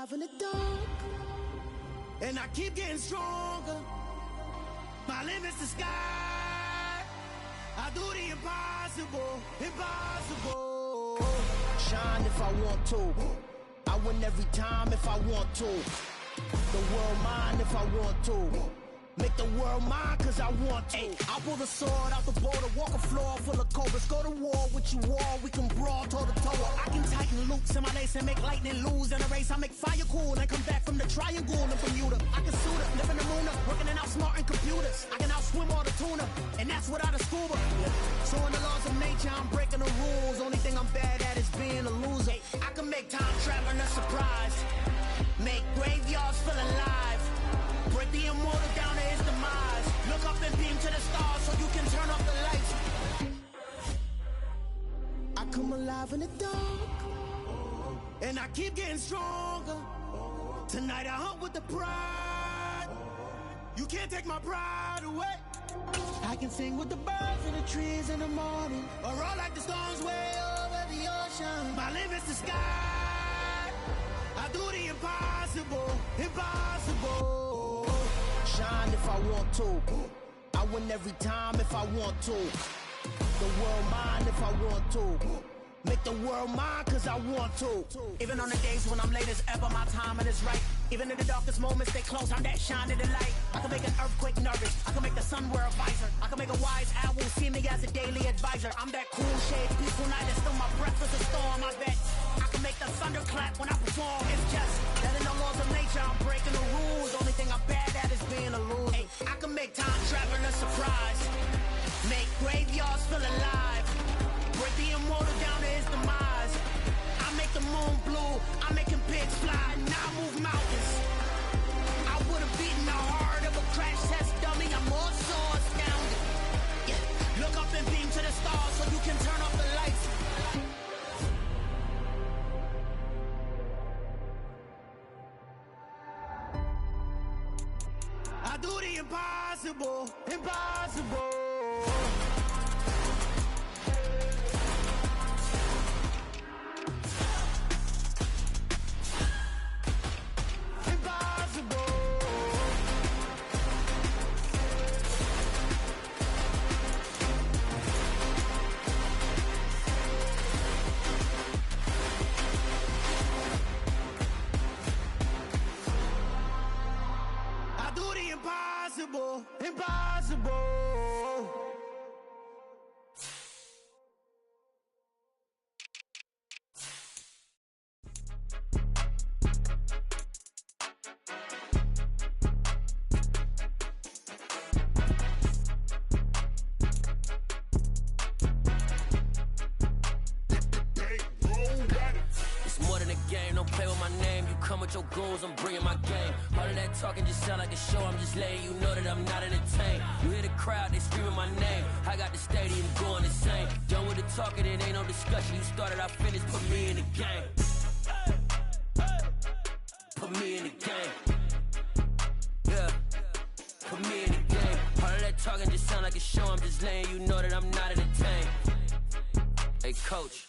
alive in the dark, and I keep getting stronger. My limit's the sky. I do the impossible, impossible. Shine if I want to. I win every time if I want to. The world mine if I want to. Make the world mine cause I want to. I pull the sword out the border, walk a floor full of cobras. Go to war with you all, we can brawl toe to toe. I can tighten loops in my lace and make lightning lose in a race. I make fire cool and come back from the triangle in Bermuda. I can suit up, live in the moon up, working and outsmarting computers. I can outswim all the tuna, and that's without a scuba. So in the laws of nature, I'm breaking the rules. Only thing I'm bad at is being a loser. I can make time traveling a surprise, make graveyards feel alive, break the immortal down to his demise. Look up and beam to the stars so you can turn off the lights. I come alive in the dark, and I keep getting stronger. Tonight I hunt with the pride. You can't take my pride away. I can sing with the birds and the trees in the morning, or roll like the storms way over the ocean. My limit's the sky. I do the impossible, impossible. Shine if I want to. I win every time if I want to. The world mine if I want to. Make the world mine cause I want to. Even on the days when I'm late as ever, my timing is right. Even in the darkest moments, stay close, I'm that shine of the light. I can make an earthquake nervous, I can make the sun wear a visor. I can make a wise owl see me as a daily advisor. I'm that cool shade, peaceful night, and still my breath is a storm. I bet I can make the thunder clap when I perform. It's just that in the laws of nature, I'm breaking the rules. Only thing I'm bad at is being a loser. I can make time traveling a surprise, make graveyards feel alive, break the immortal down to his demise. I make the moon blue, I make him pigs fly, and I move mountains. I would've beaten the heart of a crash test dummy. I'm more so astounded. Yeah. Look up and beam to the stars so you can turn off the lights. I do the impossible, impossible. Impossible, impossible. It's more than a game, don't play with my name. You come with your goons, I'm bringing my game. All of that talking just sound like a show, I'm just letting you know that I'm not entertained. You hear the crowd, they screaming my name. I got the stadium going insane. Done with the talking, it ain't no discussion. You started, I finished, put me in the game. Put me in the game. Yeah, put me in the game. All of that talking just sound like a show, I'm just letting you know that I'm not entertained. Hey coach,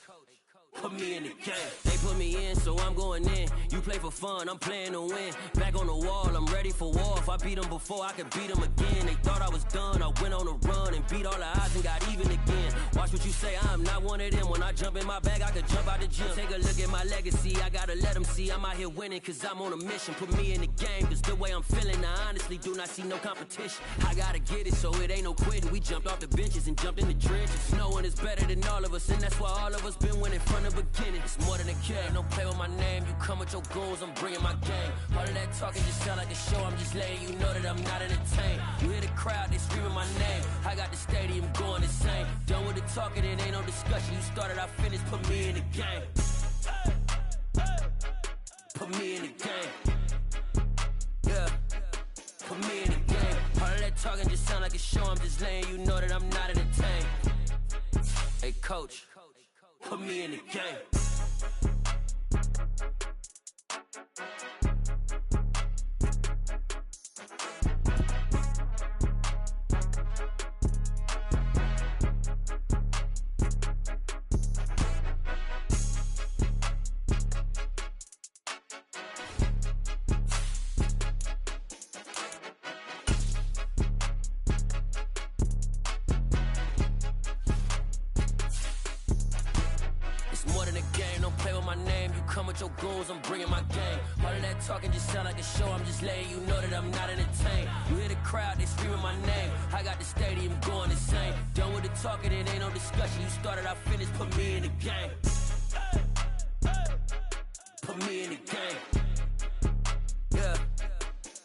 put me in the game. They put me in, so I'm going in. You play for fun, I'm playing to win. Back on the wall, I'm ready for war. If I beat them before, I could beat them again. They thought I was done, I went on a run and beat all the odds and got even again. Watch what you say, I'm not one of them. When I jump in my bag, I could jump out the gym. Take a look at my legacy, I gotta let them see I'm out here winning, cause I'm on a mission. Put me in the game, cause the way I'm feeling, I honestly do not see no competition. I gotta get it, so it ain't no quitting. We jumped off the benches and jumped in the trenches. No one is better than all of us, and that's why all of us been winning from the beginning. It's more than a game, don't play with my name. You come with your goons, I'm bringing my game. All of that talking just sound like a show, I'm just letting you know that I'm not entertained. You hear the crowd, they screaming my name. I got the stadium going insane. Done with the talking, it ain't no discussion. You started, I finished, put me in the game. Put me in the game. Yeah, put me in the game. All of that talking just sound like a show, I'm just letting you know that I'm not entertained. Hey coach, put me in the game. Play with my name, you come with your goons, I'm bringing my game. All of that talking just sound like a show, I'm just letting you know that I'm not entertained. You hear the crowd, they screaming my name. I got the stadium going insane. Done with the talking, it ain't no discussion. You started, I finished, put me in the game. Put me in the game. Yeah,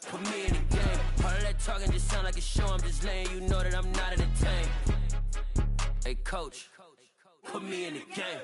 put me in the game. All of that talking just sound like a show, I'm just letting you know that I'm not entertained. Hey coach, put me in the game.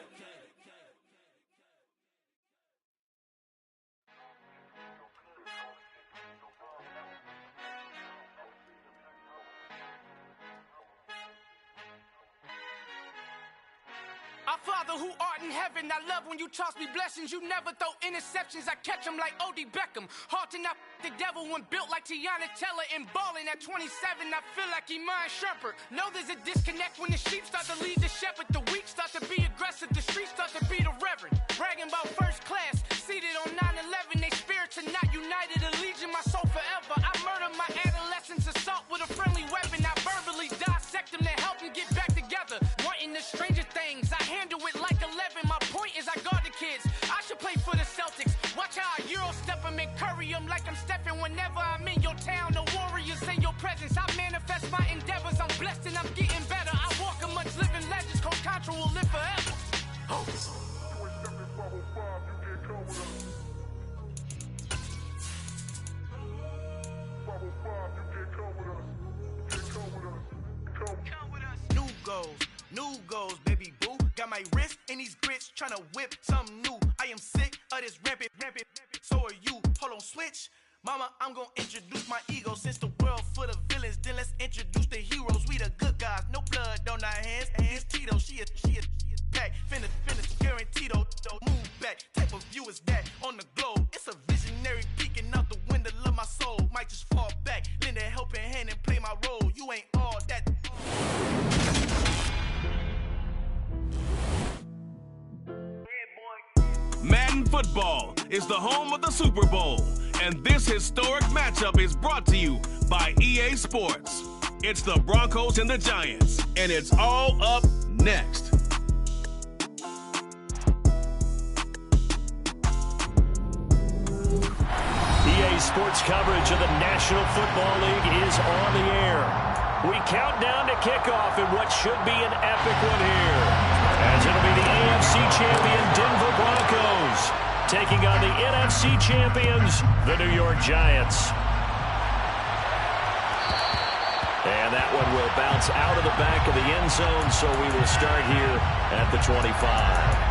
Our Father who art in heaven, I love when you toss me blessings. You never throw interceptions, I catch them like O.D. Beckham. Hard to knock the devil when built like Tiana Teller. And balling at 27, I feel like Iman Shumpert. Know there's a disconnect when the sheep start to lead the shepherd. The weak start to be aggressive, the streets start to be the reverend. Bragging about first class, seated on 9/11. They spirits are not united, a legion, my soul forever. I murder my adolescence, assault with a friendly weapon. I verbally dissect them to help them get back together. Wanting the stranger things, I handle it like 11. My point is I guard the kids. I should play for the Celtics. Watch how I Euro step them and curry them like I'm stepping. Whenever I'm in your town, the warriors in your presence. I manifest my endeavors. I'm blessed and I'm getting better. I walk amongst living legends. Coach Contra will live forever. Oh. New goals, baby boo. Got my wrist in these grits, tryna whip something new. I am sick of this rampant. So are you. Hold on, switch. Mama, I'm gonna introduce my ego. Since the world full of villains, then let's introduce the heroes. We the good guys, no blood on our hands. It's Tito, she is back. Finna, guaranteed. Move back. Type of view is that on the globe? It's a visionary peeking out the window of my soul. Might just fall back, lend a helping hand and play my role. You ain't all that. Madden Football is the home of the Super Bowl, and this historic matchup is brought to you by EA Sports. It's the Broncos and the Giants, and it's all up next. EA Sports coverage of the National Football League is on the air. We count down to kickoff in what should be an epic one here, as it'll be the AFC champion Denver Broncos taking on the NFC champions, the New York Giants. And that one will bounce out of the back of the end zone, so we will start here at the 25.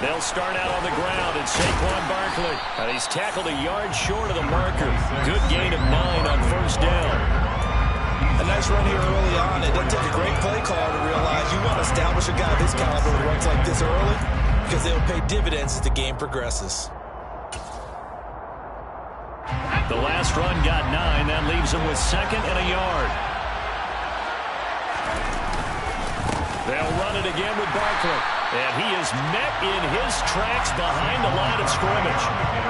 They'll start out on the ground, and Saquon Barkley, and he's tackled a yard short of the marker. Good gain of 9 on first down. A nice run here early on. It doesn't take a great play call to realize you want to establish a guy of this caliber with runs like this early, because they'll pay dividends as the game progresses. The last run got 9. That leaves him with 2nd and a yard. They'll run it again with Barkley. And he is met in his tracks behind the line of scrimmage.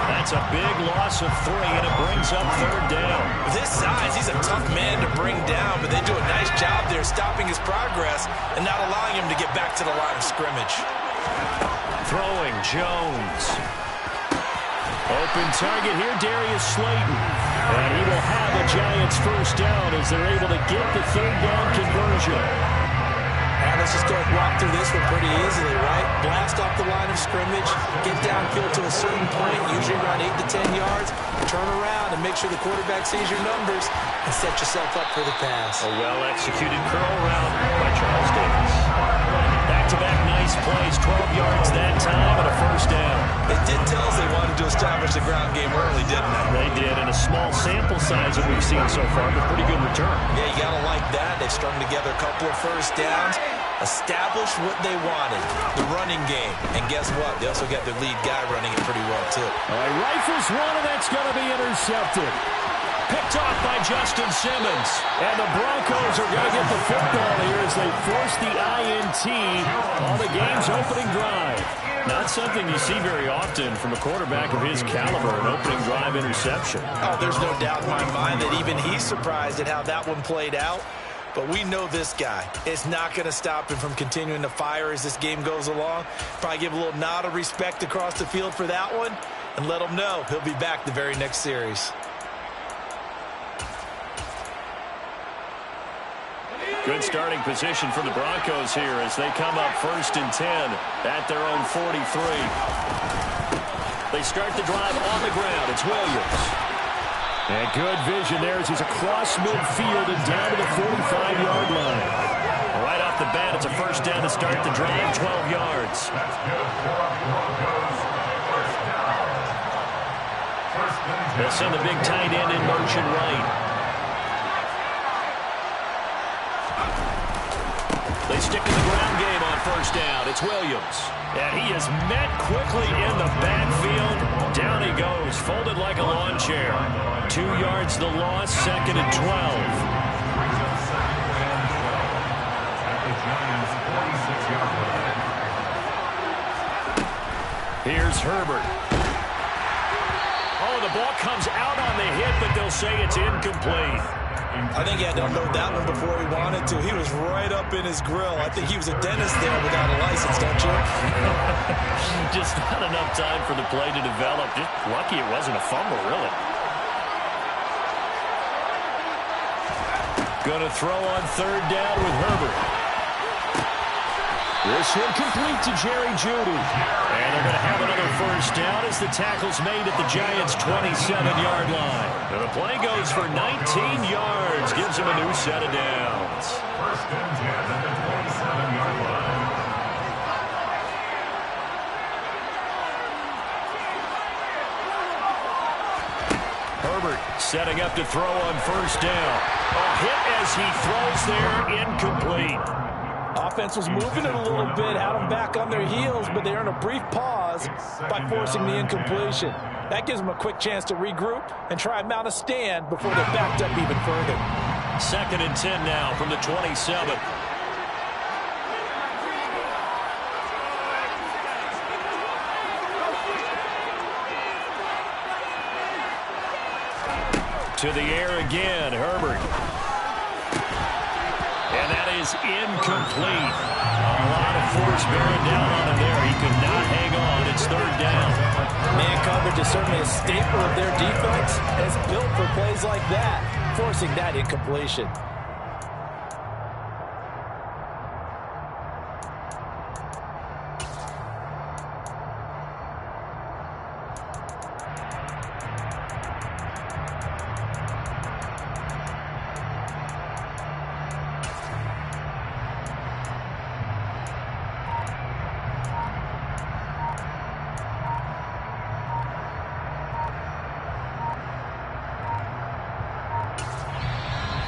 That's a big loss of 3, and it brings up 3rd down. With his size, he's a tough man to bring down, but they do a nice job there stopping his progress and not allowing him to get back to the line of scrimmage. Throwing Jones. Open target here, Darius Slayton. And he will have a Giants first down as they're able to get the 3rd down conversion. And let's just go and walk through this one pretty easily, right? Blast off the line of scrimmage, get downfield to a certain point, usually around 8 to 10 yards, turn around and make sure the quarterback sees your numbers and set yourself up for the pass. A well-executed curl route by Charles Davis. Back-to-back nice plays, 12 yards that time and a first down. They did tell us they wanted to establish the ground game early, didn't they? They did, in a small sample size that we've seen so far, but pretty good return. Yeah, you got to like that. They've strung together a couple of first downs, established what they wanted, the running game. And guess what? They also got their lead guy running it pretty well, too. All right, rifles one, and that's going to be intercepted. Picked off by Justin Simmons. And the Broncos are going to get the football here as they force the INT on the game's opening drive. Not something you see very often from a quarterback of his caliber, an opening drive interception. Oh, there's no doubt in my mind that even he's surprised at how that one played out. But we know this guy. It's not going to stop him from continuing to fire as this game goes along. Probably give a little nod of respect across the field for that one and let him know he'll be back the very next series. Good starting position for the Broncos here as they come up 1st and 10 at their own 43. They start the drive on the ground. It's Williams. And good vision there as he's across midfield and down to the 45-yard line. Right off the bat, it's a first down to start the drive, 12 yards. They'll send the big tight end in motion right. They stick to the ground game on first down. It's Williams. And he is met quickly in the backfield. Down he goes, folded like a lawn chair. 2 yards the loss, 2nd and 12. Here's Herbert. Oh, the ball comes out on the hit, but they'll say it's incomplete. I think he had to unload that one before he wanted to. He was right up in his grill. I think he was a dentist there without a license, don't you? Just not enough time for the play to develop. Just lucky it wasn't a fumble, really. Going to throw on 3rd down with Herbert. This one complete to Jerry Jeudy. And they're going to have another first down as the tackle's made at the Giants' 27-yard line. And the play goes for 19 yards. Gives him a new set of downs. 1st and 10 at the 27-yard line. Herbert setting up to throw on first down. A hit as he throws there, incomplete. Offense was moving it a little bit, had them back on their heels, but they earned a brief pause by forcing the incompletion. That gives them a quick chance to regroup and try and mount a stand before they're backed up even further. 2nd and 10 now from the 27. To the air again, Herbert. And that is incomplete. A lot of force bearing down on him there. He could not hang on. It's 3rd down. Man coverage is certainly a staple of their defense. It's built for plays like that, forcing that incompletion.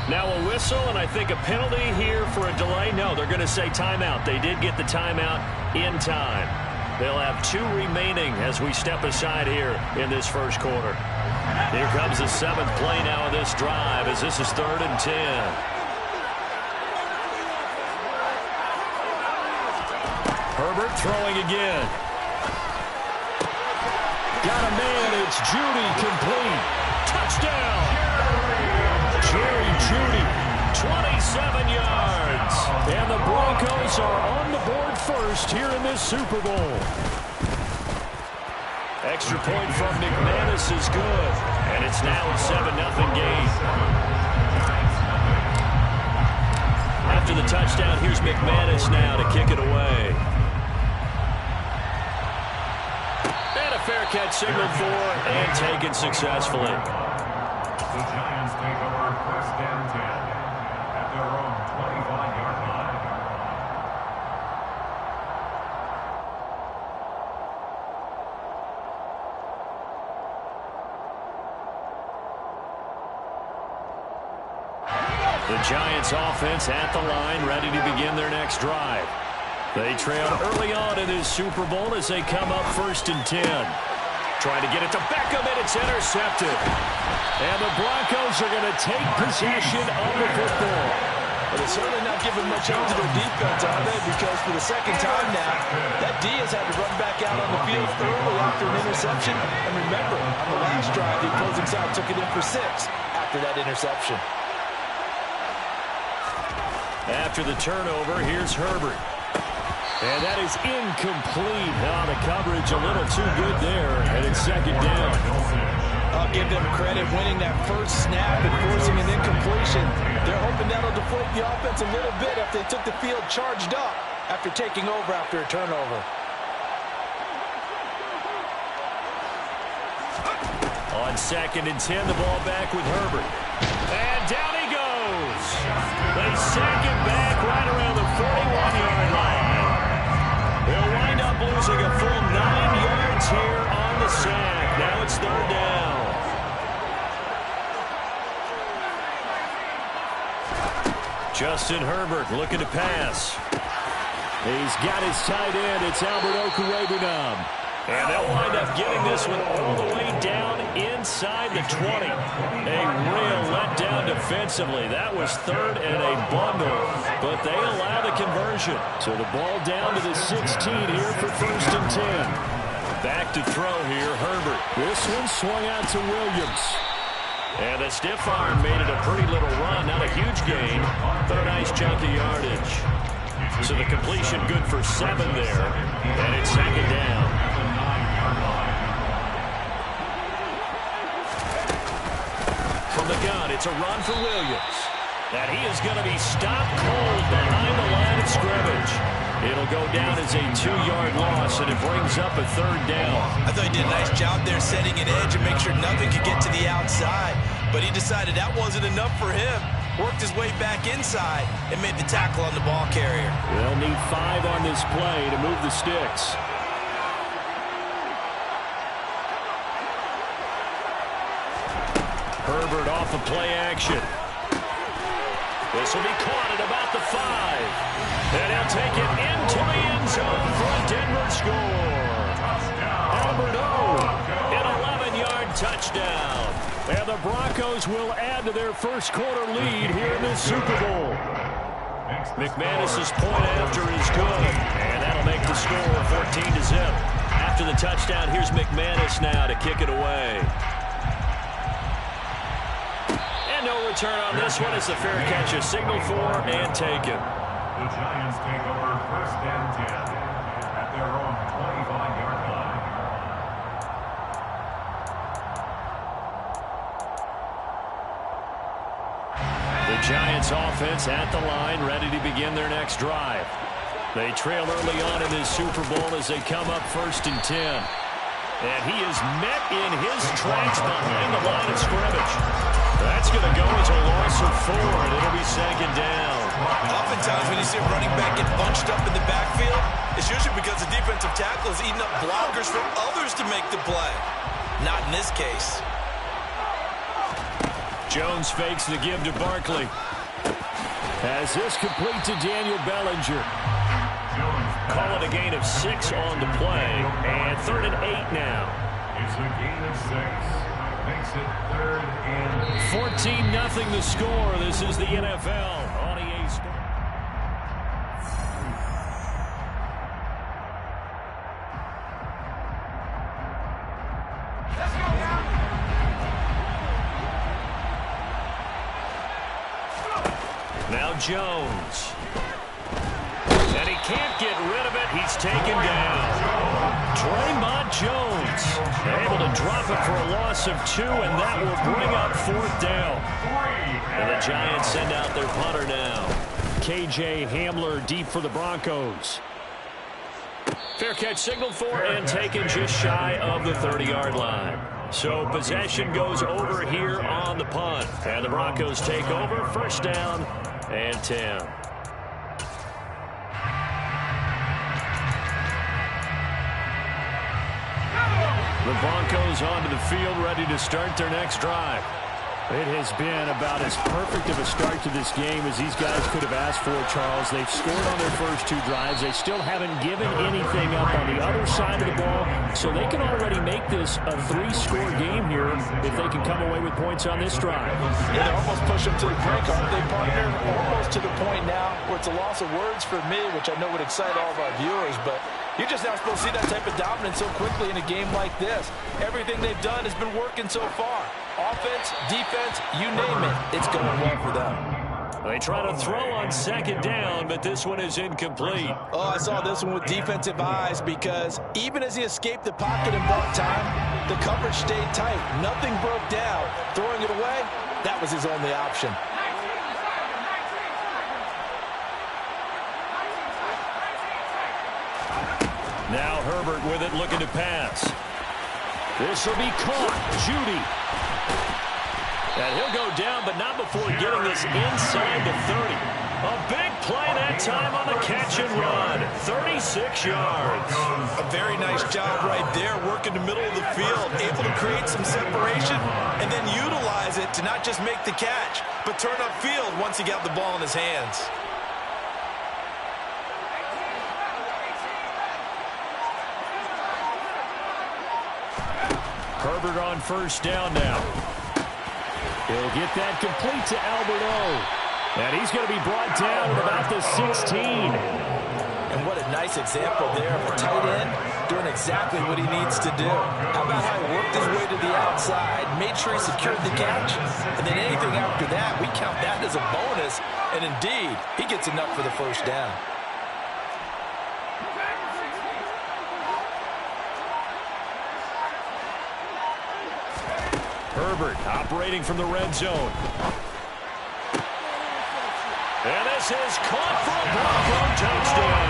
Now a whistle, and I think a penalty here for a delay. No, they're going to say timeout. They did get the timeout in time. They'll have 2 remaining as we step aside here in this first quarter. Here comes the 7th play now of this drive as this is 3rd and 10. Herbert throwing again. Got a man. It's Jeudy complete. Touchdown. Jerry Jeudy, 27 yards. And the Broncos are on the board first here in this Super Bowl. Extra point from McManus is good. And it's now a 7-0 game. After the touchdown, here's McManus now to kick it away. And a fair catch signaled for and taken successfully. The Giants take over 1st and 10 at their own 25-yard line. The Giants offense at the line, ready to begin their next drive. They trail early on in this Super Bowl as they come up 1st and 10. Trying to get it to Beckham, and it's intercepted. And the Broncos are going to take possession of the football. But it's certainly not giving much help to their defense, are they? Because for the second time now, that D has had to run back out on the field early after an interception. And remember, on the last drive, the opposing side took it in for 6 after that interception. After the turnover, here's Herbert. And that is incomplete. Now the coverage a little too good there, and it's second down. I'll give them credit winning that first snap and forcing an incompletion. They're hoping that'll deflate the offense a little bit after they took the field charged up after taking over after a turnover. On 2nd and 10, the ball back with Herbert. And down he goes. They sack him back right around the 41-yard line. They'll wind up losing a full 9 yards here on the sack. Now it's 3rd down. Justin Herbert looking to pass. He's got his tight end. It's Albert Okwuegbunam. And they'll wind up getting this one all the way down inside the 20. A real letdown defensively. That was 3rd and a bundle, but they allow the conversion. So the ball down to the 16 here for 1st and 10. Back to throw here, Herbert. This one swung out to Williams. And the stiff arm made it a pretty little run. Not a huge gain, but a nice chunk of yardage. So the completion good for 7 there. And it's 2nd down. From the gun, it's a run for Williams. And he is going to be stopped cold behind the line of scrimmage. It'll go down as a 2-yard loss, and it brings up a 3rd down. I thought he did a nice job there setting an edge and make sure nothing could get to the outside. But he decided that wasn't enough for him. Worked his way back inside and made the tackle on the ball carrier. They'll need 5 on this play to move the sticks. Herbert off of play action. This will be caught at about the 5. And he'll take it into the end zone for a Denver score. Albert O, an 11-yard touchdown. And the Broncos will add to their first quarter lead here in the Super Bowl. McManus's point after is good. And that'll make the score 14-0. After the touchdown, here's McManus now to kick it away. No return on this one as the fair catch is signaled for and taken. The Giants take over 1st and 10 at their own 25-yard line. The Giants offense at the line, ready to begin their next drive. They trail early on in this Super Bowl as they come up 1st and 10. And he is met in his tracks behind the line of scrimmage. That's going to go as a loss of 4, and it'll be 2nd down. Oftentimes when you see a running back get bunched up in the backfield, it's usually because the defensive tackle is eating up blockers for others to make the play. Not in this case. Jones fakes the give to Barkley. As this complete to Daniel Bellinger. Call it a gain of 6 on the play, and 3rd and 8 now. It's a gain of 6. Makes it 3rd and 14-0 the score. This is the NFL on EA Sports. Now Jones. And he can't get rid of it. He's taken down. Draymond Jones able to drop it for a loss of 2, and that will bring up 4th down. And the Giants send out their punter now. KJ Hamler deep for the Broncos. Fair catch signaled for and taken just shy of the 30-yard line. So possession goes over here on the punt. And the Broncos take over, 1st down and 10. The Broncos onto the field, ready to start their next drive. It has been about as perfect of a start to this game as these guys could have asked for, Charles. They've scored on their first 2 drives. They still haven't given anything up on the other side of the ball, so they can already make this a 3-score game here if they can come away with points on this drive. Yeah, they almost push them to the brink, aren't they, partner? Almost to the point now where it's a loss of words for me, which I know would excite all of our viewers, but you're just not supposed to see that type of dominance so quickly in a game like this. Everything they've done has been working so far. Offense, defense, you name it, it's going well for them. They try to throw on 2nd down, but this one is incomplete. Oh, I saw this one with defensive eyes because even as he escaped the pocket and bought time, the coverage stayed tight. Nothing broke down. Throwing it away, that was his only option. Now Herbert with it, looking to pass. This will be caught. Judy. And he'll go down, but not before getting this inside the 30. A big play that time on the catch and run. 36 yards. A very nice job right there, working the middle of the field, able to create some separation and then utilize it to not just make the catch, but turn upfield once he got the ball in his hands. Herbert on 1st down now. He'll get that complete to Alberto. And he's going to be brought down at about the 16. And what a nice example there of a tight end doing exactly what he needs to do. How about how he worked his way to the outside, made sure he secured the catch, and then anything after that, we count that as a bonus. And indeed, he gets enough for the 1st down. Herbert operating from the red zone. And this is caught for a Bronco touchdown.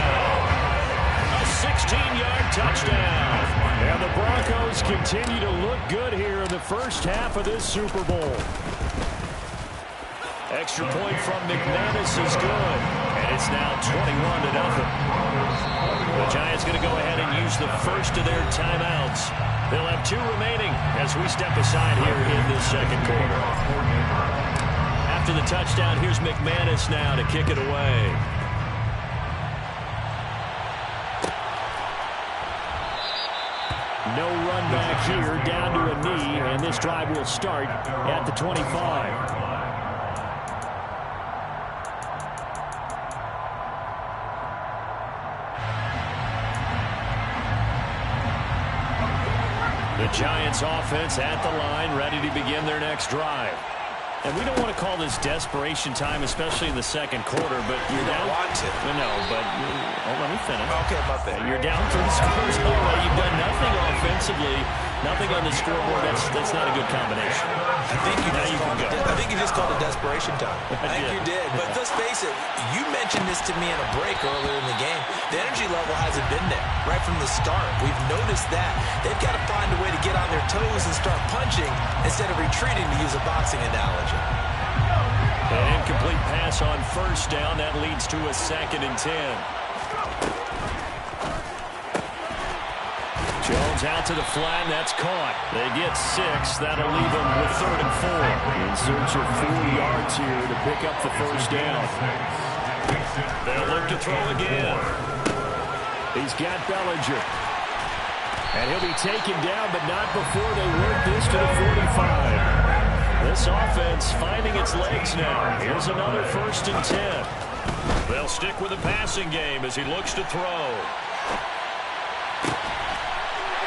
A 16-yard touchdown. And the Broncos continue to look good here in the first half of this Super Bowl. Extra point from McManus is good. And it's now 21-0. The Giants going to go ahead and use the first of their timeouts. They'll have 2 remaining as we step aside here in the 2nd quarter. After the touchdown, here's McManus now to kick it away. No run back here, down to a knee, and this drive will start at the 25. The Giants offense at the line, ready to begin their next drive. And we don't want to call this desperation time, especially in the 2nd quarter, but you're down. Want to. No, but let me finish. Okay, my bad. You're down 3 scores. Oh, well, you've done nothing offensively, nothing on the scoreboard. That's not a good combination. I think you just called it desperation time. I think you did. But let's face it, you mentioned this to me in a break earlier in the game. The energy level hasn't been there right from the start. We've noticed that. They've got to find a way to get on their toes and start punching instead of retreating, to use a boxing analogy. An incomplete pass on 1st down. That leads to a 2nd and 10. Jones out to the flat, and that's caught. They get 6. That'll leave them with 3rd and 4. In search of 4 yards here to pick up the 1st down. They'll look to throw again. He's got Bellinger. And he'll be taken down, but not before they work this to the 45. This offense finding its legs now. Here's another 1st and 10. They'll stick with the passing game as he looks to throw.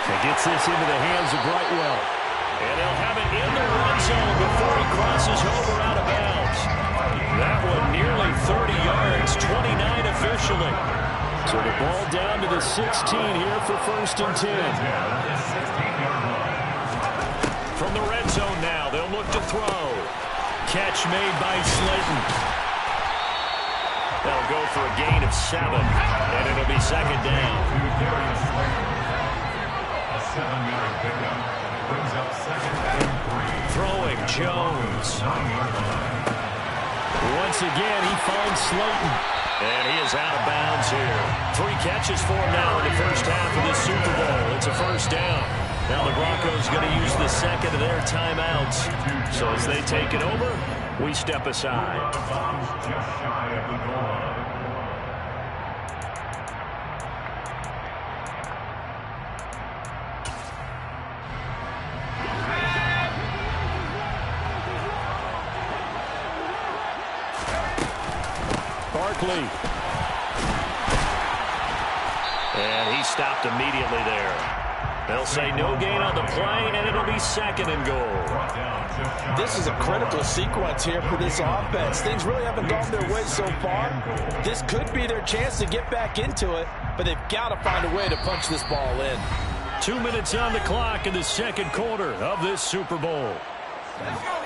He gets this into the hands of Brightwell. And they'll have it in the red zone before he crosses over out of bounds. That one nearly 30 yards, 29 officially. So the ball down to the 16 here for 1st and 10. From the red zone now, they'll look to throw. Catch made by Slayton. They'll go for a gain of 7, and it'll be 2nd down. A 7-yard pickup brings up 2nd and 3. Throwing Jones. Once again, he finds Slayton. And he is out of bounds here. 3 catches for him now in the first half of this Super Bowl. It's a 1st down. Now the Broncos going to use the second of their timeouts. So as they take it over, we step aside. Just shy of the goal line. Barkley. And he stopped immediately there. They'll say no gain on the play, and it'll be second and goal. This is a critical sequence here for this offense. Things really haven't gone their way so far. This could be their chance to get back into it, but they've got to find a way to punch this ball in. 2 minutes on the clock in the second quarter of this Super Bowl.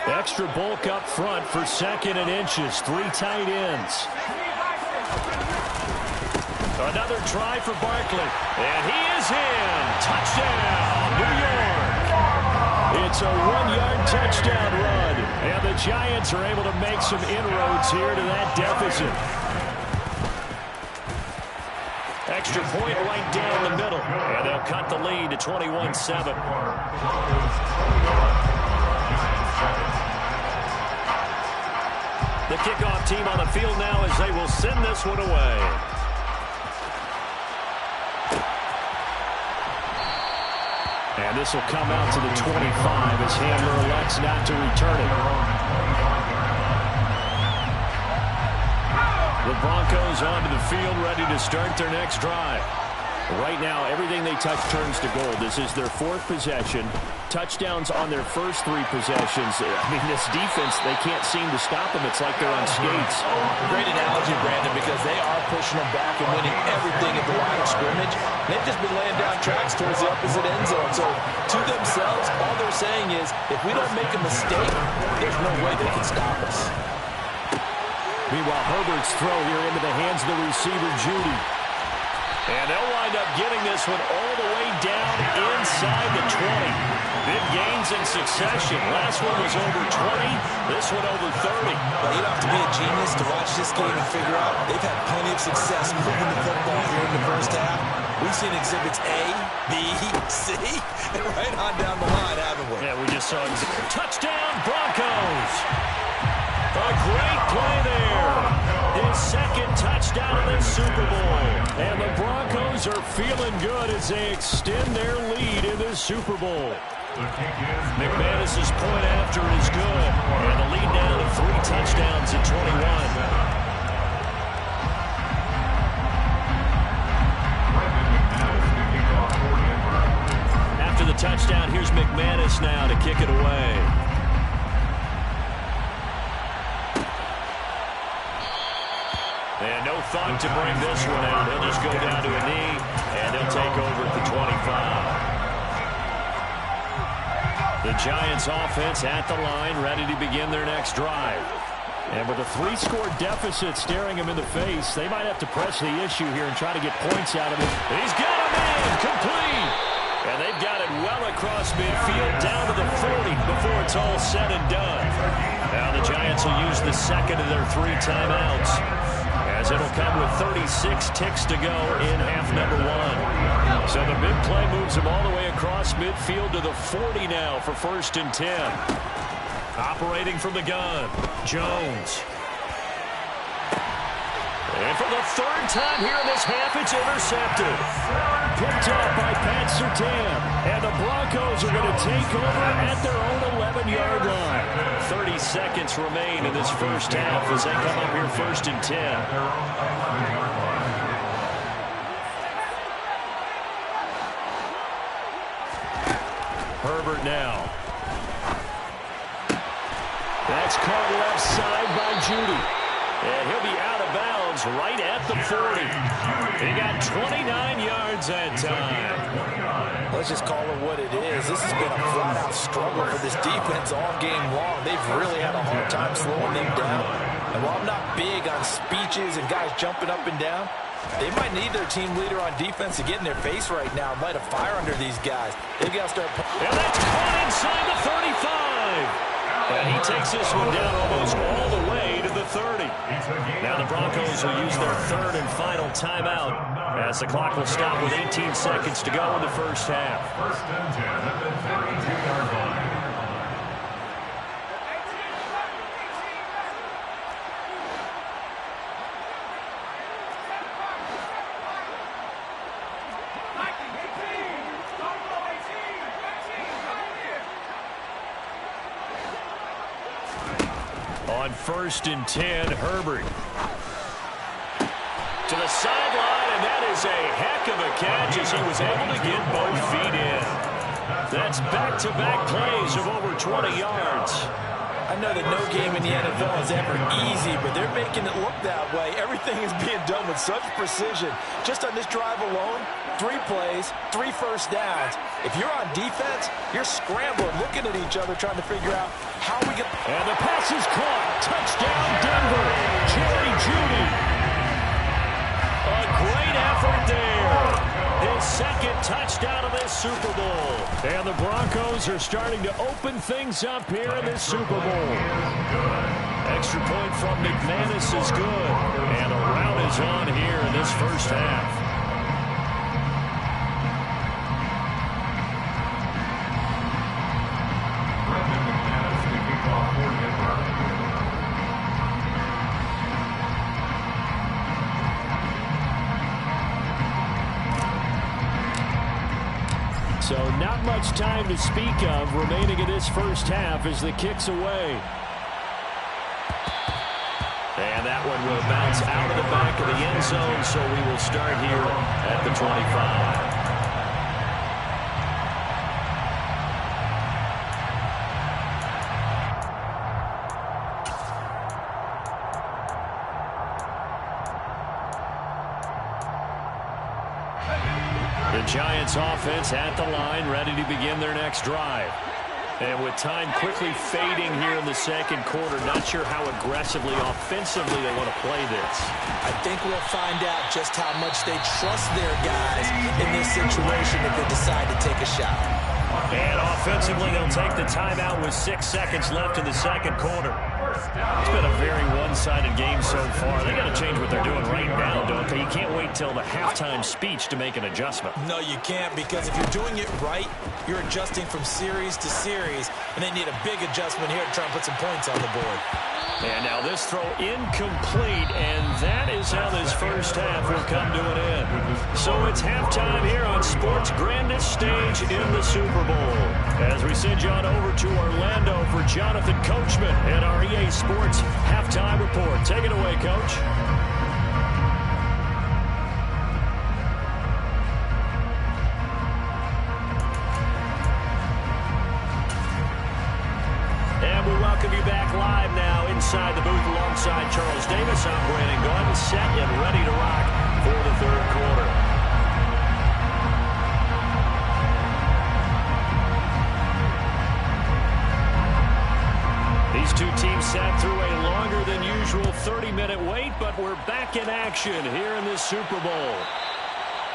Extra bulk up front for second and inches. 3 tight ends. Another try for Barkley. And he is in. Touchdown, New York. It's a 1-yard touchdown run. And the Giants are able to make some inroads here to that deficit. Extra point right down the middle. And they'll cut the lead to 21-7. The kickoff team on the field now as they will send this one away. And this will come out to the 25 as handler elects not to return it. The Broncos onto the field ready to start their next drive. Right now, everything they touch turns to gold. This is their 4th possession. Touchdowns on their first 3 possessions. I mean, this defense, they can't seem to stop them. It's like they're on skates. Great analogy, Brandon, because they are pushing them back and winning everything at the line of scrimmage. They've just been laying down tracks towards the opposite end zone. So, to themselves, all they're saying is, if we don't make a mistake, there's no way they can stop us. Meanwhile, Herbert's throw here into the hands of the receiver, Judy. And they'll wind up getting this one all the way down inside the 20. Big gains in succession. Last one was over 20. This one over 30. Well, you don't have to be a genius to watch this game and figure out they've had plenty of success moving the football here in the first half. We've seen exhibits A, B, C, and right on down the line, haven't we? Yeah, we just saw touchdown Broncos. A great play there. His second touchdown of this Super Bowl. And the Broncos are feeling good as they extend their lead in this Super Bowl. McManus's point after is good. And the lead now to 3 touchdowns at 21. After the touchdown, here's McManus now to kick it away. And no thought to bring this one out. He'll just go down to a knee, and they'll take over at the 25. The Giants offense at the line, ready to begin their next drive. And with a 3-score deficit staring him in the face, they might have to press the issue here and try to get points out of it. He's got him in, complete. And they've got it well across midfield, down to the 40 before it's all said and done. Now the Giants will use the second of their 3 timeouts, as it'll come with 36 ticks to go in half number 1. So the big play moves them all the way across midfield to the 40 now for 1st and 10. Operating from the gun, Jones. And for the 3rd time here in this half, it's intercepted. Picked up by Pat Surtain. And the Broncos are going to take over at their own 11-yard line. 30 seconds remain in this first half as they come up here 1st and 10. Herbert now. That's caught left side by Judy. And he'll be out of bounds right at the 40. He got 29 yards that time. Let's just call it what it is. This has been a flat-out struggle for this defense all game long. They've really had a hard time slowing them down. And while I'm not big on speeches and guys jumping up and down, they might need their team leader on defense to get in their face right now and light a fire under these guys. They've got to start. And that's caught inside the 35. And he takes this one down almost all the way to the 30. Now the Broncos will use their third and final timeout as the clock will stop with 18 seconds to go in the first half. First and 10 at the 32-yard line. On first and 10, Herbert. To the sideline, and that is a heck of a catch as he was able to get both feet in. That's back-to-back plays of over 20 yards. I know that no game in the NFL is ever easy, but they're making it look that way. Everything is being done with such precision. Just on this drive alone, 3 plays, 3 first downs. If you're on defense, you're scrambling, looking at each other, trying to figure out how we get... And the pass is caught. Touchdown, Denver. Jerry Jeudy. A great effort there. His second touchdown of this Super Bowl. And the Broncos are starting to open things up here in this Super Bowl. Extra point from McManus is good. And a rout is on here in this first half. So not much time to speak of remaining in this first half as the kick's away. And that one will bounce out of the back of the end zone, so we will start here at the 25. The Giants offense at the line, ready to begin their next drive. And with time quickly fading here in the second quarter, not sure how aggressively, offensively they want to play this. I think we'll find out just how much they trust their guys in this situation if they decide to take a shot. And offensively, they'll take the timeout with 6 seconds left in the second quarter. It's been a very one-sided game so far. They got to change what they're doing right now, don't they? You can't wait till the halftime speech to make an adjustment. No, you can't, because if you're doing it right, you're adjusting from series to series, and they need a big adjustment here to try and put some points on the board. And now this throw incomplete, and that is how this first half will come to an end. So it's halftime here on sports' grandest stage in the Super Bowl. As we send you on over to Orlando for Jonathan Coachman and our EA Sports halftime report. Take it away, Coach. And we welcome you back live now inside the booth alongside Charles Davis. I'm Brandon Gaudin, set and ready to rock for the third quarter. These two teams sat through a longer than usual 30-minute wait, but we're back in action here in this Super Bowl.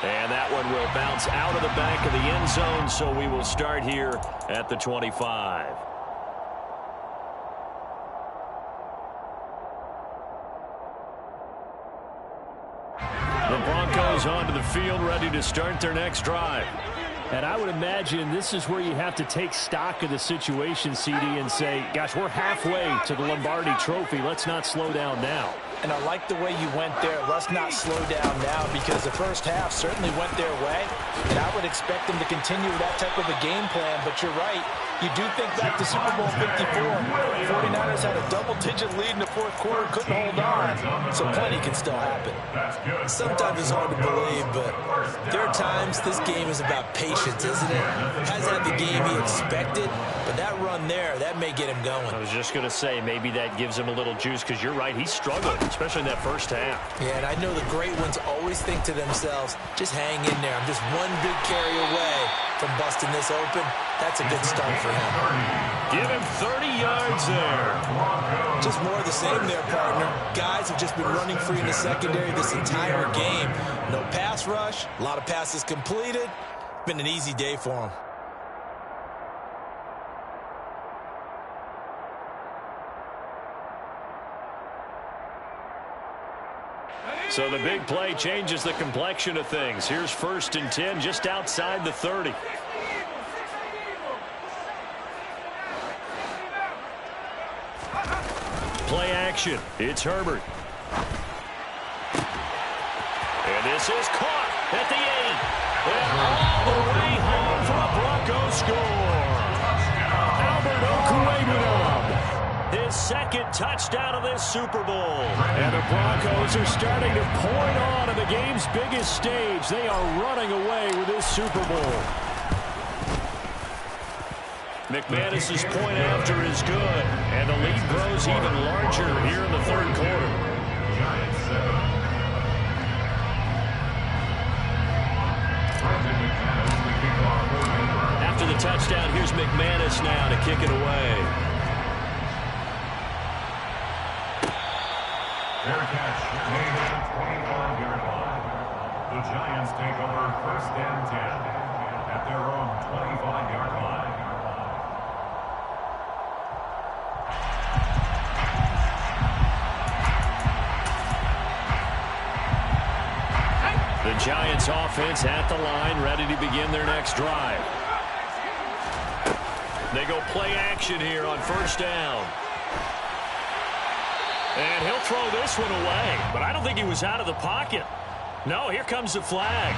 And that one will bounce out of the back of the end zone, so we will start here at the 25. The Broncos onto the field, ready to start their next drive. And I would imagine this is where you have to take stock of the situation, CD, and say, gosh, we're halfway to the Lombardi Trophy. Let's not slow down now. And I like the way you went there. Let's not slow down now, because the first half certainly went their way. And I would expect them to continue with that type of a game plan. But you're right. You do think back to Super Bowl 54. 49ers had a double-digit lead in the fourth quarter, couldn't hold on. So plenty can still happen. Sometimes it's hard to believe, but there are times this game is about patience, isn't it? Hasn't had the game he expected, but that run there, that may get him going. I was just going to say, maybe that gives him a little juice, because you're right, he's struggling, especially in that first half. Yeah, and I know the great ones always think to themselves, just hang in there. I'm just one big carry away from busting this open. That's a good start for him. Give him 30 yards there. Just more of the same there, partner. Guys have just been running free in the secondary this entire game. No pass rush, a lot of passes completed. Been an easy day for him. So the big play changes the complexion of things. Here's 1st and 10 just outside the 30. Play action. It's Herbert. And this is caught at the 8. And all the way home for a Broncos score. Albert Okwuegbunam, his 2nd touchdown of this Super Bowl. And the Broncos are starting to point on the game's biggest stage. They are running away with this Super Bowl. McManus's point after is good, and the lead grows even larger here in the 3rd quarter. After the touchdown, here's McManus now to kick it away. Fair catch made at the 25-yard line. The Giants take over 1st and 10 at their own 25-yard line. The Giants offense at the line, ready to begin their next drive. They go play action here on 1st down. And he'll throw this one away, but I don't think he was out of the pocket. No, here comes the flag.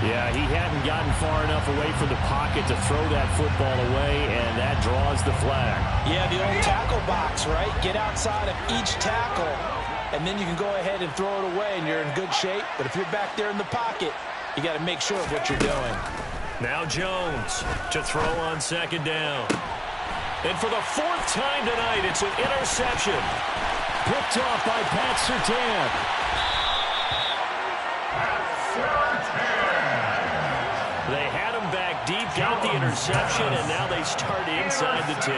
Yeah, he hadn't gotten far enough away from the pocket to throw that football away, and that draws the flag. Yeah, the old tackle box, right? Get outside of each tackle, and then you can go ahead and throw it away, and you're in good shape. But if you're back there in the pocket, you got to make sure of what you're doing. Now Jones to throw on 2nd down. And for the 4th time tonight, it's an interception. Picked off by Pat Surtain. They had him back deep, got the interception, and now they start inside the 10.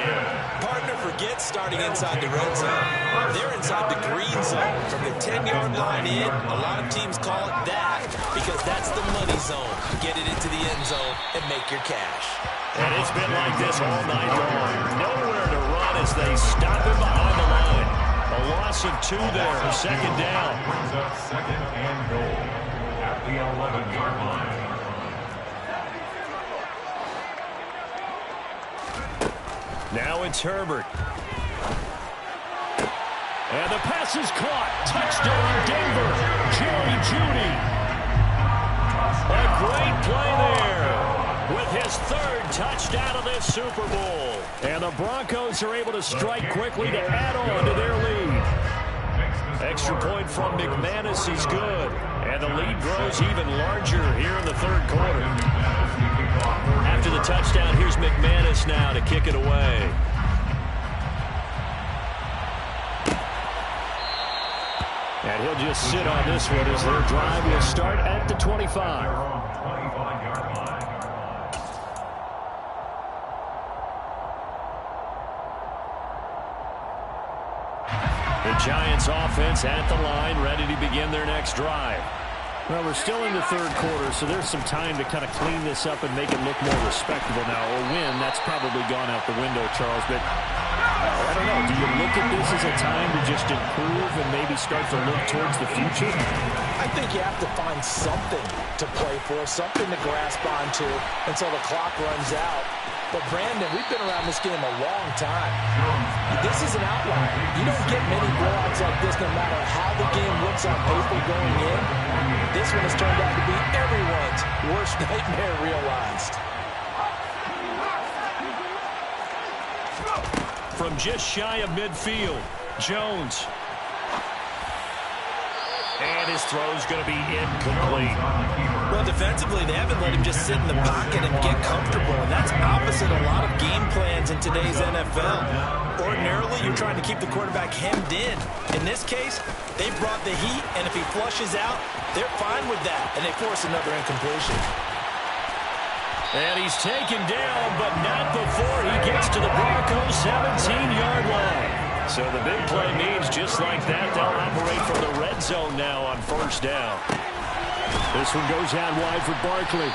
Partner forgets starting inside the red zone. They're inside the green zone. From the 10-yard line in, a lot of teams call it that because that's the money zone. Get it into the end zone and make your cash. And it's been like this all night long. Nowhere to run as they stop him behind the line. A loss of 2 there, 2nd down. Brings up 2nd and goal at the 11-yard line. Now it's Herbert. And the pass is caught. Touchdown, Denver. Jerry Jeudy. A great play there with his 3rd touchdown of this Super Bowl. And the Broncos are able to strike quickly to add on to their lead. Extra point from McManus is good. And the lead grows even larger here in the 3rd quarter. After the touchdown, here's McManus now to kick it away. And he'll just sit on this one as their drive will start at the 25. The Giants offense at the line, ready to begin their next drive. Well, we're still in the 3rd quarter, so there's some time to kind of clean this up and make it look more respectable now. Or win, that's probably gone out the window, Charles. But I don't know. Do you look at this as a time to just improve and maybe start to look towards the future? I think you have to find something to play for, something to grasp onto until the clock runs out. But, Brandon, we've been around this game a long time. This is an outlier. You don't get many blowouts like this no matter how the game looks on paper going in. This one has turned out to be everyone's worst nightmare realized. From just shy of midfield, Jones. And his throw's going to be incomplete. Well, defensively, they haven't let him just sit in the pocket and get comfortable, and that's opposite a lot of game plans in today's NFL. Ordinarily, you're trying to keep the quarterback hemmed in. In this case, they brought the heat, and if he flushes out, they're fine with that, and they force another incompletion. And he's taken down, but not before he gets to the Broncos' 17-yard line. So the big play means just like that, they'll operate from the red zone now on 1st down. This one goes out wide for Barkley.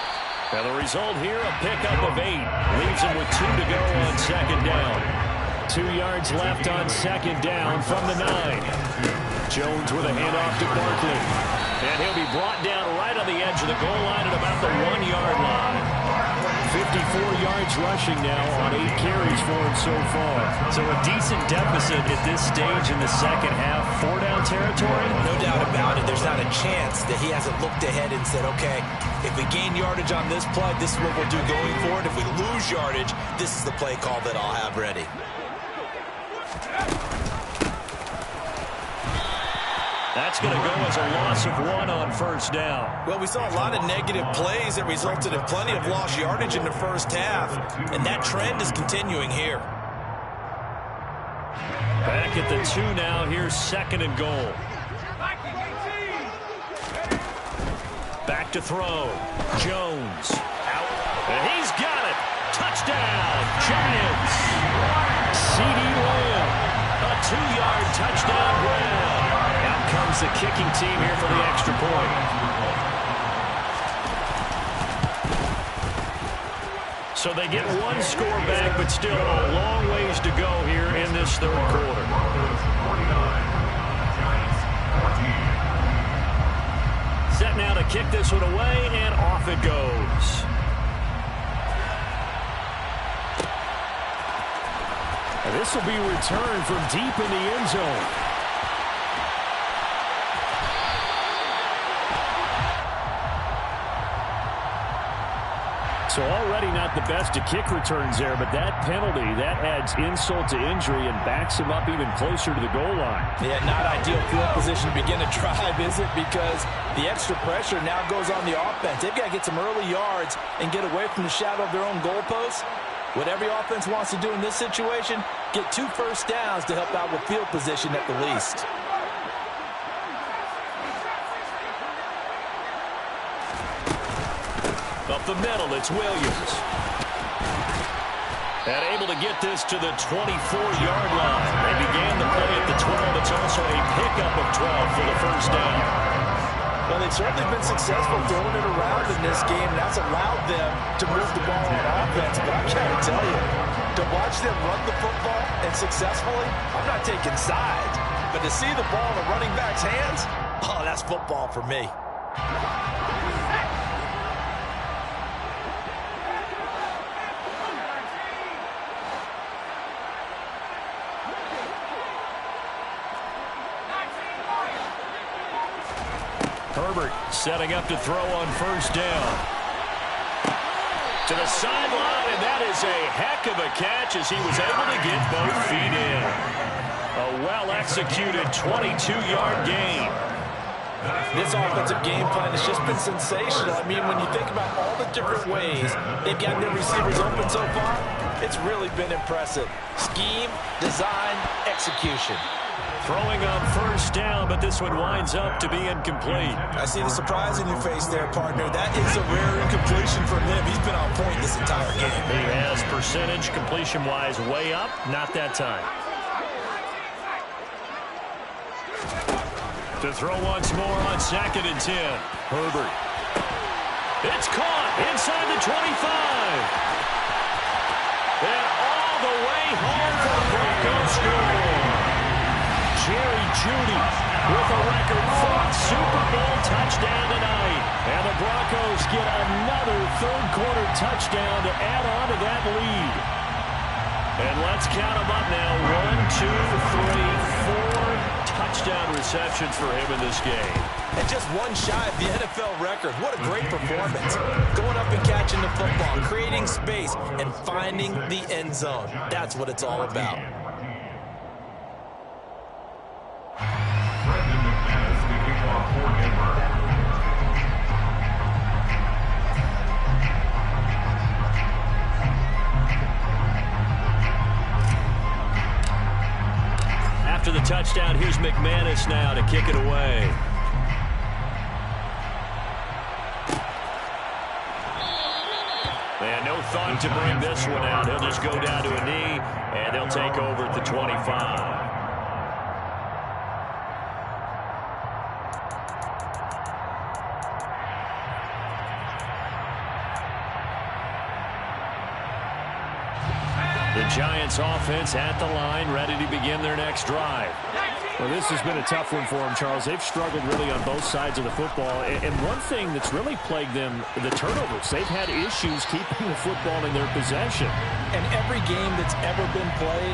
Now the result here, a pickup of 8. Leaves him with 2 to go on 2nd down. 2 yards left on 2nd down from the 9. Jones with a handoff to Barkley. And he'll be brought down right on the edge of the goal line at about the 1-yard line. 54 yards rushing now on 8 carries for him so far. So a decent deficit at this stage in the second half. 4-down territory? No doubt about it. There's not a chance that he hasn't looked ahead and said, okay, if we gain yardage on this play, this is what we'll do going forward. If we lose yardage, this is the play call that I'll have ready. That's going to go as a loss of 1 on first down. Well, we saw a lot of negative plays that resulted in plenty of lost yardage in the first half, and that trend is continuing here. Back at the 2 now. Here's 2nd and goal. Back to throw. Jones. Out. And he's got it. Touchdown, Giants. C.D. Lamb. A 2-yard touchdown grab. Out comes the kicking team here for the extra point. So they get 1 score back, but still a long ways to go here in this third quarter. Set now to kick this one away, and off it goes. And this will be returned from deep in the end zone. So already not the best of kick returns there, but that penalty, that adds insult to injury and backs him up even closer to the goal line. Yeah, not ideal field position to begin a drive, is it? Because the extra pressure now goes on the offense. They've got to get some early yards and get away from the shadow of their own goalposts. What every offense wants to do in this situation, get 2 first downs to help out with field position at the least. Up the middle, it's Williams. And able to get this to the 24-yard line. They began the play at the 12. It's also a pickup of 12 for the first down. Well, they've certainly been successful throwing it around in this game, and that's allowed them to move the ball on offense. But I'm trying to tell you, to watch them run the football and successfully, I'm not taking sides. But to see the ball in the running back's hands, oh, that's football for me. Herbert setting up to throw on first down. To the sideline, and that is a heck of a catch as he was able to get both feet in. A well-executed 22-yard gain. This offensive game plan has just been sensational. I mean, when you think about all the different ways they've gotten their receivers open so far, it's really been impressive. Scheme, design, execution. Throwing on first down, but this one winds up to be incomplete. I see the surprise in your face there, partner. That is a rare incompletion from him. He's been on point this entire game. He has percentage completion-wise way up. Not that time. To throw once more on 2nd and 10. Herbert. It's caught inside the 25. And all the way home for the Broncos score. Jerry Jeudy with a record 4th Super Bowl touchdown tonight. And the Broncos get another third-quarter touchdown to add on to that lead. And let's count them up now. 1, 2, 3, 4 touchdown receptions for him in this game. And just one shy of the NFL record. What a great performance. Going up and catching the football, creating space, and finding the end zone. That's what it's all about. After the touchdown, here's McManus now to kick it away. And no thought to bring this one out. He'll just go down to a knee, and they'll take over at the 25. The Giants offense at the line, ready to begin their next drive. Well, this has been a tough one for them, Charles. They've struggled really on both sides of the football. And one thing that's really plagued them, the turnovers. They've had issues keeping the football in their possession. And every game that's ever been played,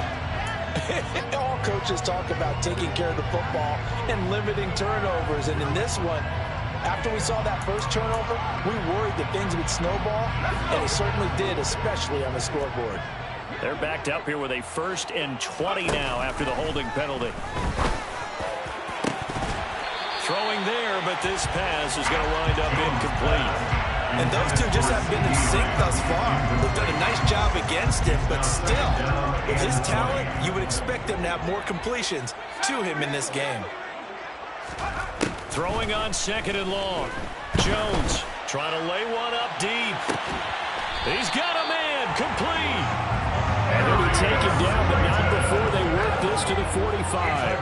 all coaches talk about taking care of the football and limiting turnovers. And in this one, after we saw that first turnover, we worried that things would snowball, and it certainly did, especially on the scoreboard. They're backed up here with a 1st and 20 now after the holding penalty. Throwing there, but this pass is going to wind up incomplete. And those two just have been in sync thus far. They've done a nice job against him, but still, with his talent, you would expect him to have more completions to him in this game. Throwing on 2nd and long. Jones trying to lay one up deep. He's got a man, complete. And then he taken down, but not before they work this to the 45.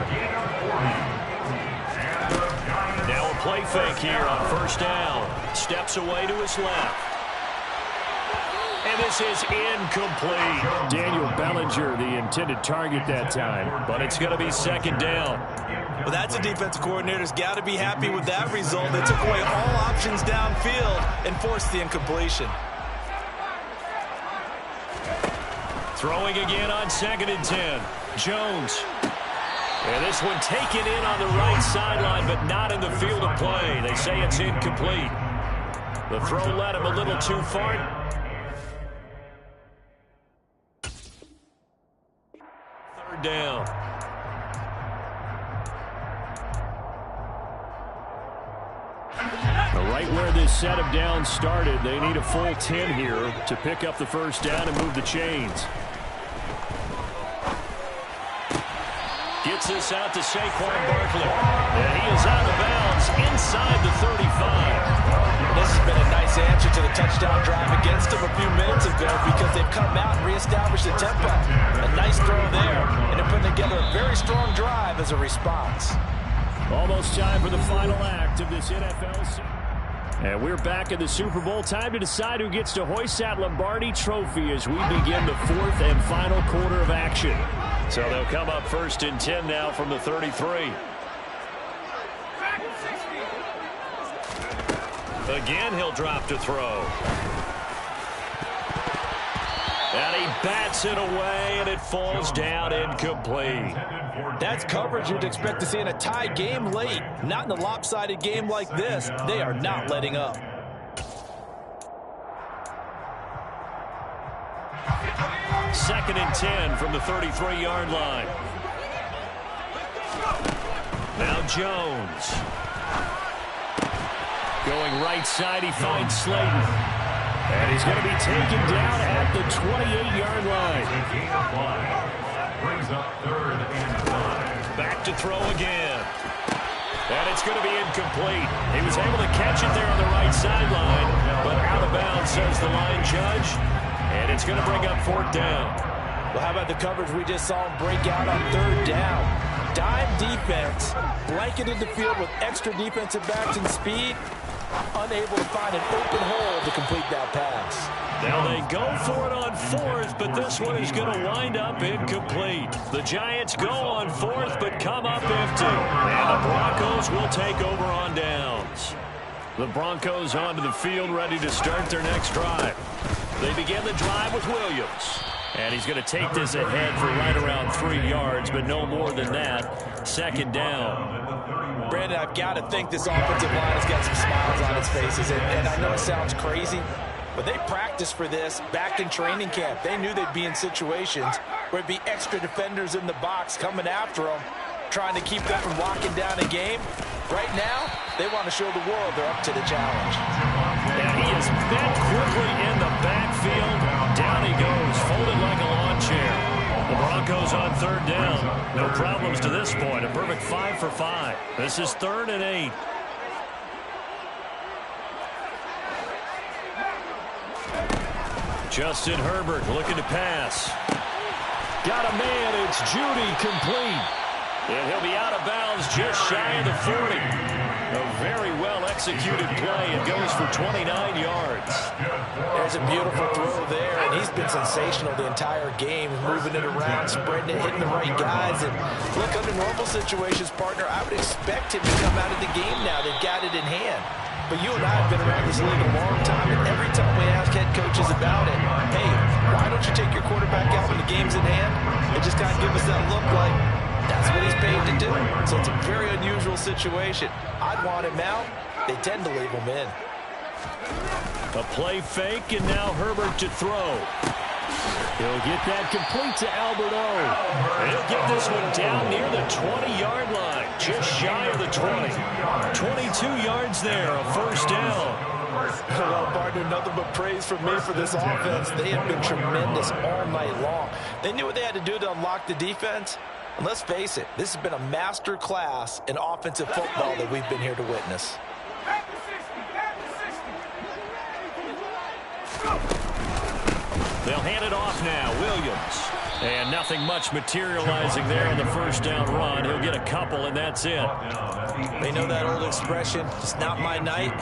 Now a play fake here on 1st down. Steps away to his left. And this is incomplete. Daniel Bellinger, the intended target that time. But it's going to be 2nd down. Well, that's a defensive coordinator's got to be happy with that result. They took away all options downfield and forced the incompletion. Throwing again on 2nd and 10. Jones. And this one taken in on the right sideline, but not in the field of play. They say it's incomplete. The throw led him a little too far. 3rd down. Right where this set of downs started, they need a full 10 here to pick up the 1st down and move the chains. Gets this out to Saquon Barkley. And he is out of bounds inside the 35. This has been a nice answer to the touchdown drive against them a few minutes ago because they've come out and reestablished the tempo. A nice throw there, and they're putting together a very strong drive as a response. Almost time for the final act of this NFL season. And we're back in the Super Bowl. Time to decide who gets to hoist that Lombardi trophy as we begin the 4th and final quarter of action. So they'll come up 1st and 10 now from the 33. Again, he'll drop to throw. And he bats it away, and it falls down incomplete. That's coverage you'd expect to see in a tie game late. Not in a lopsided game like this. They are not letting up. Second and 10 from the 33-yard line. Now Jones. Going right side, he finds Slayton. And he's going to be taken down at the 28-yard line. Brings up 3rd and 5. Back to throw again. And it's going to be incomplete. He was able to catch it there on the right sideline, but out of bounds, says the line judge. And it's going to bring up 4th down. Well, how about the coverage we just saw him break out on 3rd down? Dime defense, blanketed the field with extra defensive backs and speed, unable to find an open hole to complete that pass. Now they go for it on 4th, but this one is going to wind up incomplete. The Giants go on 4th, but come up empty. And the Broncos will take over on downs. The Broncos onto the field, ready to start their next drive. They begin the drive with Williams. And he's going to take this ahead for right around 3 yards, but no more than that. 2nd down. Brandon, I've got to think this offensive line has got some smiles on its faces. And I know it sounds crazy, but they practiced for this back in training camp. They knew they'd be in situations where it'd be extra defenders in the box coming after them, trying to keep them from locking down a game. Right now, they want to show the world they're up to the challenge. And he is bent quickly in the backfield. Down he goes, folded like a lawn chair. The Broncos on 3rd down. No problems to this point. A perfect 5 for 5. This is 3rd and 8. Justin Herbert looking to pass. Got a man. It's Judy, complete. And he'll be out of bounds just shy of the 40. A very well-executed play. It goes for 29 yards. There's a beautiful throw there, and he's been sensational the entire game, moving it around, spreading it, hitting the right guys. And look, under normal situations, partner, I would expect him to come out of the game now. They've got it in hand. But you and I have been around this league a long time, and every time we ask head coaches about it, hey, why don't you take your quarterback out when the game's in hand? They just kind of give us that look like, that's what he's paid to do. So it's a very unusual situation. I'd want him out. They tend to leave him in. A play fake, and now Herbert to throw. He'll get that complete to Albert O. And he'll get this one down near the 20-yard line, just shy of the 20. 22 yards there, a first down. Well, partner, nothing but praise from me for this offense. They have been tremendous all night long. They knew what they had to do to unlock the defense. And let's face it, this has been a master class in offensive football that we've been here to witness. They'll hand it off now, Williams. And nothing much materializing there on the first down run. He'll get a couple, and that's it. They know that old expression, it's not my night.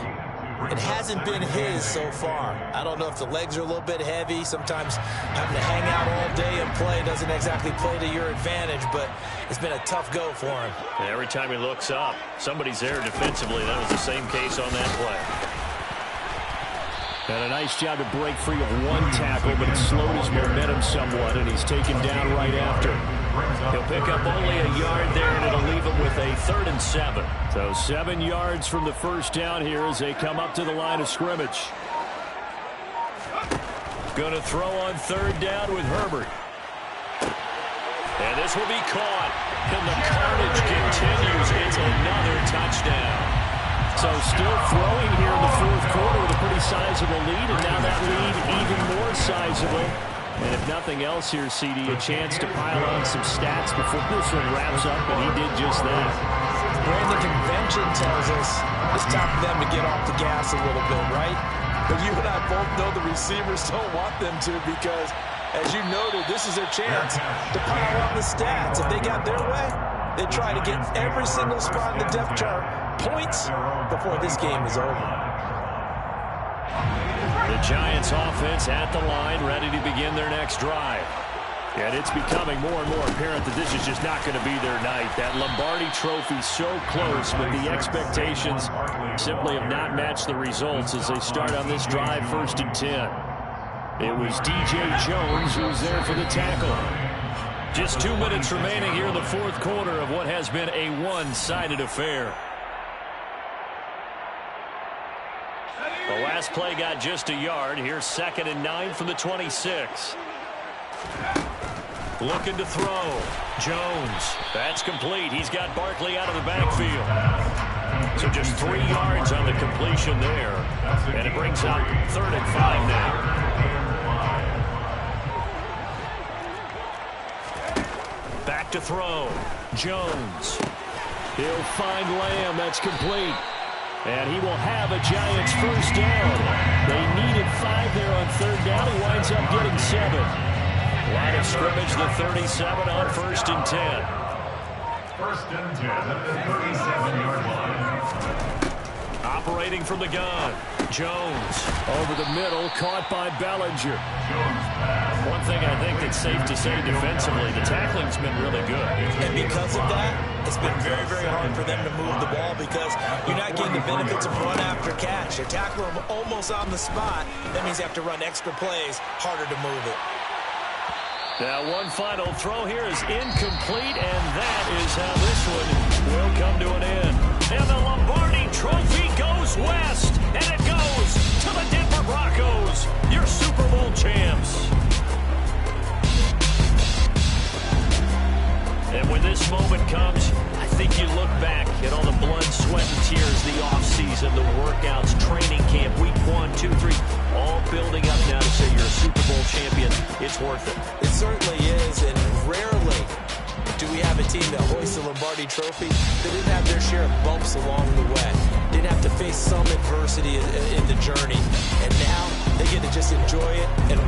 It hasn't been his so far. I don't know if the legs are a little bit heavy. Sometimes having to hang out all day and play doesn't exactly play to your advantage, but it's been a tough go for him. And every time he looks up, somebody's there defensively. That was the same case on that play. And a nice job to break free of one tackle, but it slowed his momentum somewhat, and he's taken down right after. He'll pick up only a yard there, and it'll leave him with a 3rd and 7. So 7 yards from the first down here as they come up to the line of scrimmage. Going to throw on 3rd down with Herbert. And this will be caught. And the carnage continues. It's another touchdown. So still throwing here in the 4th quarter with a pretty sizable lead, and now that lead even more sizable. And if nothing else here, CD, a chance to pile on some stats before this one wraps up, and he did just that. Brandon, convention tells us it's time for them to get off the gas a little bit, right? But you and I both know the receivers don't want them to because, as you noted, this is their chance to pile on the stats. If they got their way, they try to get every single spot in the depth chart points before this game is over. The Giants offense at the line, ready to begin their next drive. And it's becoming more and more apparent that this is just not going to be their night. That Lombardi Trophy so close, but the expectations simply have not matched the results as they start on this drive 1st and 10. It was DJ Jones who was there for the tackle. Just 2 minutes remaining here in the 4th quarter of what has been a one-sided affair. The last play got just a yard. Here's 2nd and 9 from the 26. Looking to throw. Jones. That's complete. He's got Barkley out of the backfield. So just 3 yards on the completion there. And it brings up 3rd and 5 now. Back to throw. Jones. He'll find Lamb. That's complete. And he will have a Giants first down. They needed 5 there on 3rd down. He winds up getting 7. Line of scrimmage, the 37 on 1st and 10. 1st and 10 at the 37-yard line. Operating from the gun. Jones over the middle, caught by Bellinger. One thing I think that's safe to say defensively, the tackling's been really good. And because of that, it's been very, very hard for them to move the ball because you're not getting the benefits of run after catch. You're tackling them almost on the spot. That means you have to run extra plays, harder to move it. Now one final throw here is incomplete, and that is how this one will come to an end. And the Lombardi Trophy goes west, and it goes to the Denver Broncos, your Super Bowl champs. And when this moment comes, I think you look back at all the blood, sweat, and tears, the offseason, the workouts, training camp, week 1, 2, 3, all building up now to say you're a Super Bowl champion. It's worth it. It certainly is, and rarely do we have a team that hoists the Lombardi Trophy that didn't have their share of bumps along the way. Didn't have to face some adversity in the journey. And now they get to just enjoy it and